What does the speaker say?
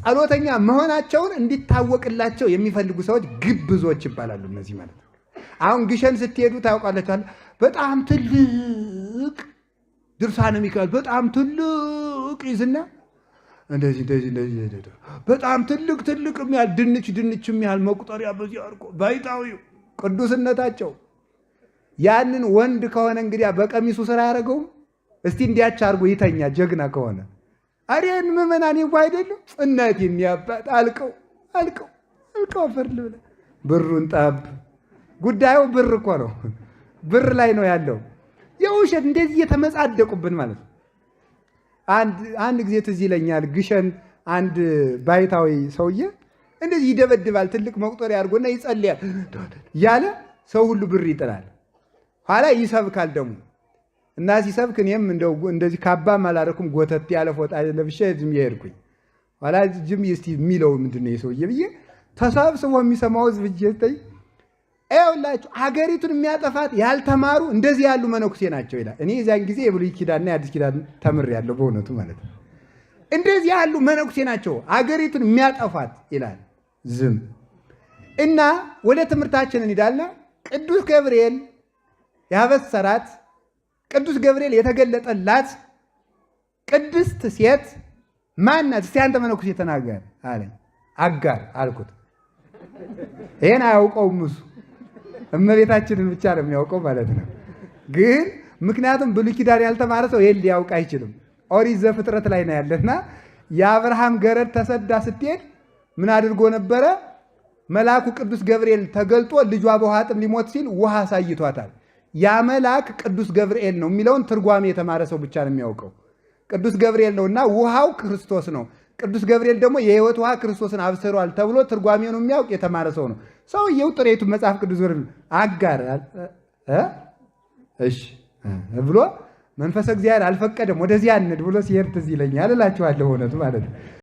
ጸሎተኛ መሆናቸውን እንዲታወቅላቸው የሚፈልጉ ሰዎች ግብዞች ይባላሉ። እነዚህ ማለት ነው። አሁን ግሸን ስትሄዱ ታውቃላችኋል። በጣም ትልቅ ድርሳነ ሚካኤል በጣም ትልቅ ይዝና እንደዚህ በጣም ትልቅ የሚያህል ድንች የሚያህል መቁጠሪያ በዚህ አድርጎ ባይታዊው ቅዱስነታቸው ያንን ወንድ ከሆነ እንግዲህ በቀሚሱ ስራ ያደረገው እስቲ እንዲያች አድርጎ ይተኛ ጀግና ከሆነ አሪያን ምዕመናን ይጓ አይደለም እናቴን ያባት አልቀው ፈርል ብለ ብሩን ጣብ ጉዳዩ ብር እኮ ነው። ብር ላይ ነው ያለው። የውሸት እንደዚህ የተመጻደቁብን ማለት ነው። አንድ ጊዜ ትዝ ይለኛል ግሸን አንድ ባይታዊ ሰውዬ እንደዚህ ይደበድባል። ትልቅ መቁጠሪያ አድርጎና ይጸልያል ያለ ሰው ሁሉ ብር ይጥላል። ኋላ ይሰብካል ደግሞ እና ሲሰብክ እኔም እንደዚህ ካባም አላደረኩም ጎተት ያለ ፎጣ ለብሼ ዝም ይሄድኩኝ። ኋላ ዝም እስቲ የሚለው ምንድነው የሰውዬ ብዬ ተሰብስቦ የሚሰማው ህዝብ እየተይ አይውላችሁ ሀገሪቱን የሚያጠፋት ያልተማሩ እንደዚህ ያሉ መነኩሴ ናቸው ይላል። እኔ የዛን ጊዜ የብሉይ ኪዳንና የአዲስ ኪዳን ተምሬያለሁ በእውነቱ ማለት ነው። እንደዚህ ያሉ መነኩሴ ናቸው ሀገሪቱን የሚያጠፋት ይላል። ዝም እና ወደ ትምህርታችን እንሂዳልና ቅዱስ ገብርኤል ያበሰራት ቅዱስ ገብርኤል የተገለጠላት ቅድስት ሴት ማናት? እስቲ አንተ መነኩሴ ተናገር አለኝ። አጋር አልኩት። ይሄን አያውቀውም እሱ እመቤታችንን ብቻ ነው የሚያውቀው ማለት ነው። ግን ምክንያቱም ብሉይ ኪዳን ያልተማረ ሰው ይሄን ሊያውቅ አይችልም። ኦሪት ዘፍጥረት ላይ ነው ያለና የአብርሃም ገረድ ተሰዳ ስትሄድ ምን አድርጎ ነበረ? መልአኩ ቅዱስ ገብርኤል ተገልጦ ልጇ በውሃ ጥም ሊሞት ሲል ውሃ አሳይቷታል። ያ መልአክ ቅዱስ ገብርኤል ነው የሚለውን ትርጓሜ የተማረ ሰው ብቻ ነው የሚያውቀው። ቅዱስ ገብርኤል ነውና ውሃው ክርስቶስ ነው። ቅዱስ ገብርኤል ደግሞ የሕይወት ውሃ ክርስቶስን አብስሯል ተብሎ ትርጓሜውን የሚያውቅ የተማረ ሰው ነው። ሰውየው ጥሬቱ መጽሐፍ ቅዱስ አጋር እሺ ብሎ መንፈስ እግዚአብሔር አልፈቀደም ወደዚያ እንድ ብሎ ሲሄድ ትዝ ይለኛል እላችኋለሁ። እውነቱ ማለት ነው።